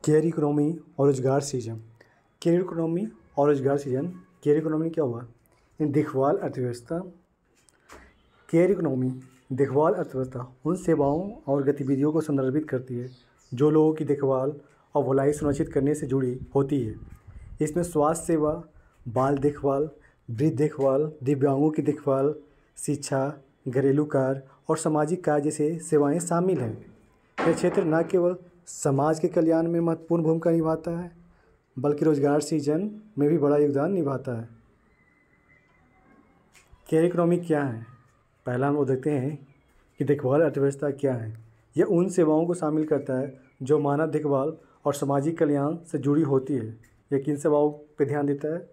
Care economy और रोजगार सृजन। केयर इकोनॉमी और रोजगार सृजन। केयर इकोनॉमी क्या हुआ? देखभाल अर्थव्यवस्था। केयर इकोनॉमी देखभाल अर्थव्यवस्था उन सेवाओं और गतिविधियों को संदर्भित करती है जो लोगों की देखभाल और भलाई सुनिश्चित करने से जुड़ी होती है। इसमें स्वास्थ्य सेवा, बाल देखभाल, वृद्ध देखभाल, दिव्यांगों की देखभाल, शिक्षा, घरेलू कार्य और सामाजिक कार्य जैसे सेवाएं शामिल हैं। यह क्षेत्र न केवल समाज के कल्याण में महत्वपूर्ण भूमिका निभाता है बल्कि रोजगार सृजन में भी बड़ा योगदान निभाता है। केयर इकोनॉमी क्या है? पहला हम लोग देखते हैं कि देखभाल अर्थव्यवस्था क्या है। यह उन सेवाओं को शामिल करता है जो मानव देखभाल और सामाजिक कल्याण से जुड़ी होती है। यह किन सेवाओं पर ध्यान देता है?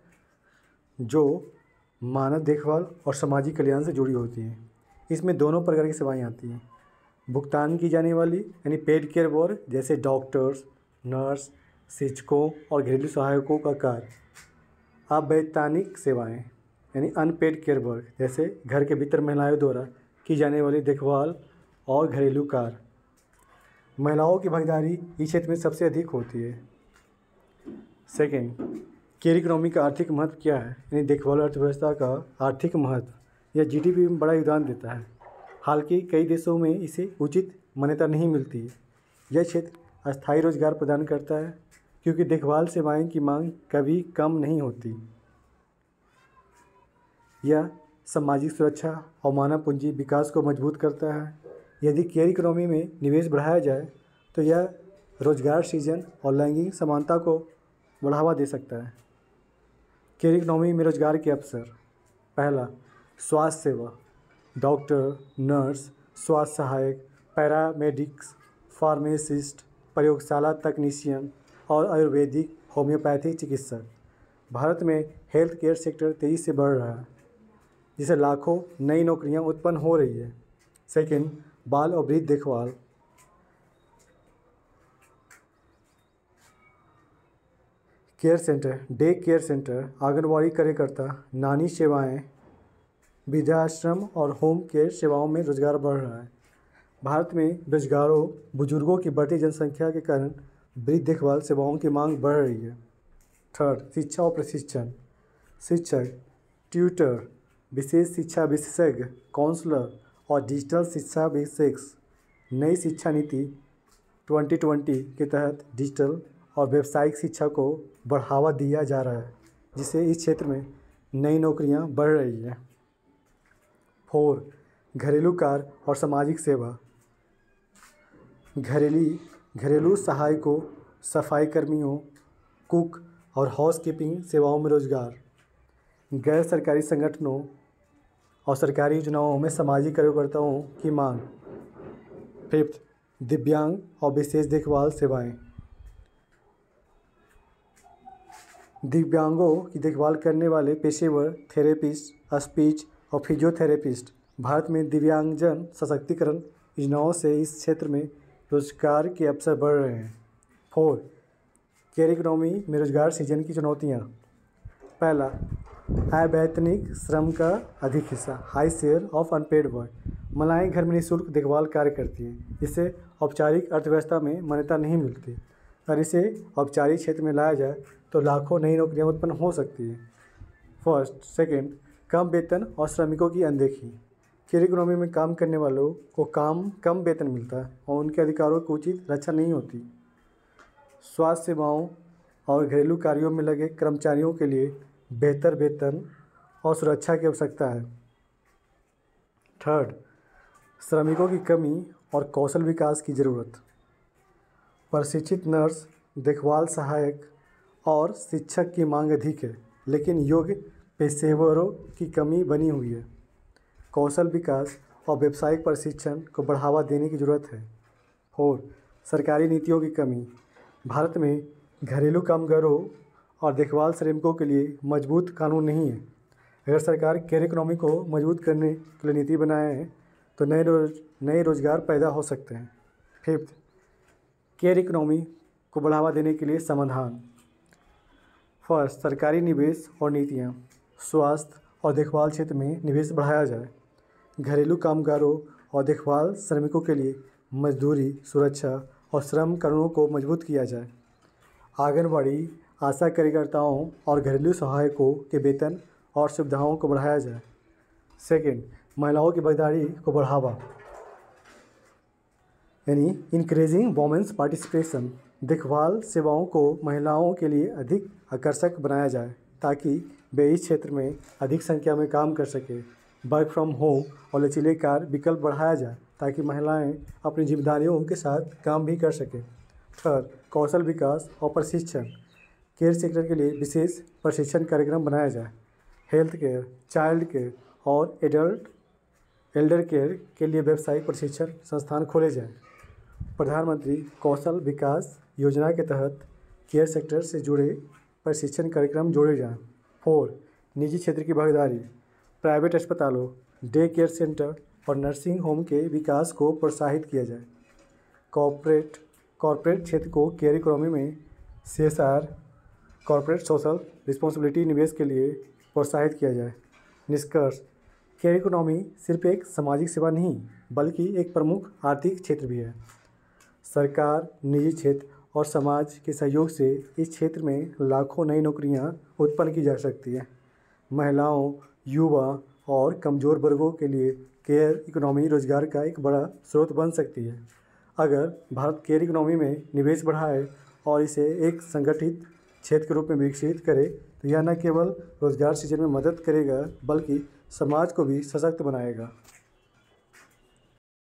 जो मानव देखभाल और सामाजिक कल्याण से जुड़ी होती हैं। इसमें दोनों प्रकार की सेवाएं आती हैं। भुगतान की जाने वाली यानी पेड केयर वर्क जैसे डॉक्टर्स, नर्स, शिक्षकों और घरेलू सहायकों का कार्य। अवैतनिक सेवाएं यानी अनपेड केयर वर्क जैसे घर के भीतर महिलाओं द्वारा की जाने वाली देखभाल और घरेलू कार्य। महिलाओं की भागीदारी इस क्षेत्र में सबसे अधिक होती है। सेकेंड, केयर इकोनॉमी का आर्थिक महत्व क्या है? यानी देखभाल अर्थव्यवस्था का आर्थिक महत्व। यह जीडीपी में बड़ा योगदान देता है। हालांकि कई देशों में इसे उचित मान्यता नहीं मिलती। यह क्षेत्र अस्थायी रोजगार प्रदान करता है क्योंकि देखभाल सेवाएं की मांग कभी कम नहीं होती। यह सामाजिक सुरक्षा और मानव पूंजी विकास को मजबूत करता है। यदि केयर इकोनॉमी में निवेश बढ़ाया जाए तो यह रोजगार सृजन और लैंगिक समानता को बढ़ावा दे सकता है। केयर इकोनॉमी में रोजगार के अवसर। पहला, स्वास्थ्य सेवा, डॉक्टर, नर्स, स्वास्थ्य सहायक, पैरामेडिक्स, फार्मासिस्ट, प्रयोगशाला तकनीशियन और आयुर्वेदिक होम्योपैथिक चिकित्सक। भारत में हेल्थ केयर सेक्टर तेजी से बढ़ रहा है जिससे लाखों नई नौकरियां उत्पन्न हो रही है। सेकेंड, बाल और वृद्ध देखभाल। Care centre, day care centre, anganwadi कार्यकर्ता, नानी सेवाएं, वृद्धाश्रम और होम केयर सेवाओं में रोजगार बढ़ रहा है। भारत में बुजुर्गों की बढ़ती जनसंख्या के कारण वृद्ध देखभाल सेवाओं की मांग बढ़ रही है। थर्ड, शिक्षा और प्रशिक्षण। शिक्षक, ट्यूटर, विशेष शिक्षा विशेषज्ञ, काउंसलर और डिजिटल शिक्षा विशेषज्ञ। नई शिक्षा नीति 2020 के तहत डिजिटल और व्यावसायिक शिक्षा को बढ़ावा दिया जा रहा है जिससे इस क्षेत्र में नई नौकरियां बढ़ रही हैं। 4, घरेलू कार्य और सामाजिक सेवा। घरेलू सहायकों, सफाई कर्मियों, कुक और हाउसकीपिंग सेवाओं में रोजगार। गैर सरकारी संगठनों और सरकारी योजनाओं में सामाजिक कार्यकर्ताओं की मांग। 5, दिव्यांग और विशेष देखभाल सेवाएं। दिव्यांगों की देखभाल करने वाले पेशेवर, थेरेपिस्ट, स्पीच और फिजियोथेरेपिस्ट। भारत में दिव्यांगजन सशक्तिकरण योजनाओं से इस क्षेत्र में रोजगार के अवसर बढ़ रहे हैं। 4, केयर इकोनॉमी में रोजगार सृजन की चुनौतियाँ। पहला, अवैतनिक श्रम का अधिक हिस्सा, high share of unpaired work. महिलाएं घर में निःशुल्क देखभाल कार्य करती हैं जिससे औपचारिक अर्थव्यवस्था में मान्यता नहीं मिलती। अगर इसे औपचारिक क्षेत्र में लाया जाए तो लाखों नई नौकरियां उत्पन्न हो सकती हैं। फर्स्ट, सेकेंड, कम वेतन और श्रमिकों की अनदेखी। केयर इकोनॉमी में काम करने वालों को कम वेतन मिलता है और उनके अधिकारों की उचित रक्षा नहीं होती। स्वास्थ्य सेवाओं और घरेलू कार्यों में लगे कर्मचारियों के लिए बेहतर वेतन और सुरक्षा की आवश्यकता है। थर्ड, श्रमिकों की कमी और कौशल विकास की ज़रूरत। प्रशिक्षित नर्स, देखभाल सहायक और शिक्षक की मांग अधिक है लेकिन योग्य पेशेवरों की कमी बनी हुई है। कौशल विकास और व्यावसायिक प्रशिक्षण को बढ़ावा देने की ज़रूरत है। 4, सरकारी नीतियों की कमी। भारत में घरेलू कामगारों और देखभाल श्रमिकों के लिए मजबूत कानून नहीं है। अगर सरकार केयर इकोनॉमी को मजबूत करने के लिए नीति बनाए तो नए रोजगार पैदा हो सकते हैं। 5, केयर इकोनॉमी को बढ़ावा देने के लिए समाधान। फर्स्ट, सरकारी निवेश और नीतियाँ। स्वास्थ्य और देखभाल क्षेत्र में निवेश बढ़ाया जाए। घरेलू कामगारों और देखभाल श्रमिकों के लिए मजदूरी, सुरक्षा और श्रम कानूनों को मजबूत किया जाए। आंगनबाड़ी, आशा कार्यकर्ताओं और घरेलू सहायकों के वेतन और सुविधाओं को बढ़ाया जाए। सेकंड, महिलाओं की भागीदारी को बढ़ावा, यानी इंक्रीजिंग वोमेंस पार्टिसिपेशन। देखभाल सेवाओं को महिलाओं के लिए अधिक आकर्षक बनाया जाए ताकि वे इस क्षेत्र में अधिक संख्या में काम कर सके। वर्क फ्रॉम होम और लचीले कार्य विकल्प बढ़ाया जाए ताकि महिलाएं अपनी जिम्मेदारियों के साथ काम भी कर सकें। थर्ड, कौशल विकास और प्रशिक्षण। केयर सेक्टर के लिए विशेष प्रशिक्षण कार्यक्रम बनाया जाए। हेल्थ केयर, चाइल्ड केयर और एल्डर केयर के लिए व्यावसायिक प्रशिक्षण संस्थान खोले जाएं। प्रधानमंत्री कौशल विकास योजना के तहत केयर सेक्टर से जुड़े प्रशिक्षण कार्यक्रम जोड़े जाएं। 4, निजी क्षेत्र की भागीदारी। प्राइवेट अस्पतालों, डे केयर सेंटर और नर्सिंग होम के विकास को प्रोत्साहित किया जाए। कॉरपोरेट क्षेत्र को केयर इकोनॉमी में CSR, कॉरपोरेट सोशल रिस्पॉन्सिबिलिटी निवेश के लिए प्रोत्साहित किया जाए। निष्कर्ष, केयर इकोनॉमी सिर्फ एक सामाजिक सेवा नहीं बल्कि एक प्रमुख आर्थिक क्षेत्र भी है। सरकार, निजी क्षेत्र और समाज के सहयोग से इस क्षेत्र में लाखों नई नौकरियां उत्पन्न की जा सकती हैं। महिलाओं, युवा और कमज़ोर वर्गों के लिए केयर इकोनॉमी रोजगार का एक बड़ा स्रोत बन सकती है। अगर भारत केयर इकोनॉमी में निवेश बढ़ाए और इसे एक संगठित क्षेत्र के रूप में विकसित करे तो यह न केवल रोजगार सृजन में मदद करेगा बल्कि समाज को भी सशक्त बनाएगा।